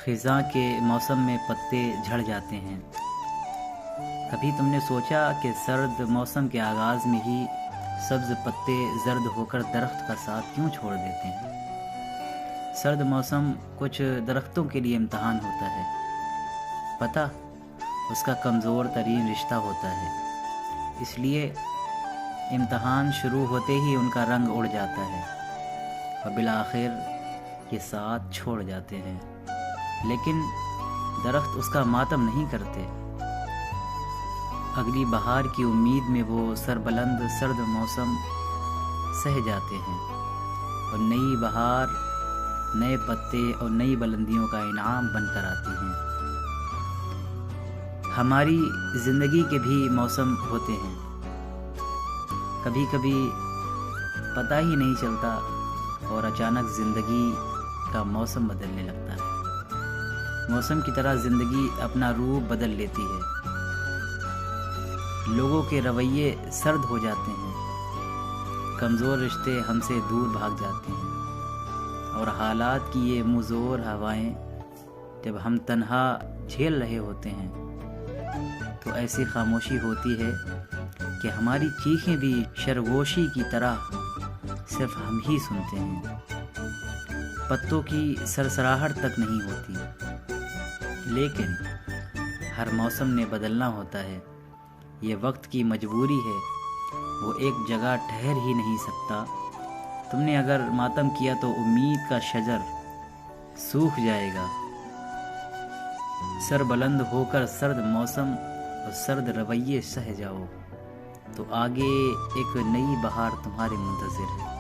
خزاں کے موسم میں پتے جھڑ جاتے ہیں۔ کبھی تم نے سوچا کہ سرد موسم کے آغاز میں ہی سبز پتے زرد ہو کر درخت کا ساتھ کیوں چھوڑ دیتے ہیں؟ سرد موسم کچھ درختوں کے لیے امتحان ہوتا ہے۔ پتہ اس کا کمزور ترین رشتہ ہوتا ہے، اس لیے امتحان شروع ہوتے ہی ان کا رنگ اڑ جاتا ہے اور بالآخر یہ ساتھ چھوڑ جاتے ہیں۔ لیکن درخت اس کا ماتم نہیں کرتے۔ اگلی بہار کی امید میں وہ سربلند سرد موسم سہ جاتے ہیں اور نئی بہار نئے پتے اور نئی بلندیوں کا انعام بن کر آتی ہیں۔ ہماری زندگی کے بھی موسم ہوتے ہیں۔ کبھی کبھی پتہ ہی نہیں چلتا اور اچانک زندگی کا موسم بدلنے لگتا ہے۔ موسم کی طرح زندگی اپنا روپ بدل لیتی ہے۔ لوگوں کے رویے سرد ہو جاتے ہیں، کمزور رشتے ہم سے دور بھاگ جاتے ہیں، اور حالات کی یہ مزور ہوائیں جب ہم تنہا جھیل رہے ہوتے ہیں تو ایسی خاموشی ہوتی ہے کہ ہماری چیخیں بھی شرگوشی کی طرح صرف ہم ہی سنتے ہیں۔ پتوں کی سرسراہٹ تک نہیں ہوتی، لیکن ہر موسم نے بدلنا ہوتا ہے۔ یہ وقت کی مجبوری ہے، وہ ایک جگہ ٹھہر ہی نہیں سکتا۔ تم نے اگر ماتم کیا تو امید کا شجر سوکھ جائے گا۔ سر بلند ہو کر سرد موسم اور سرد رویے سہ جاؤ تو آگے ایک نئی بہار تمہارے منتظر ہے۔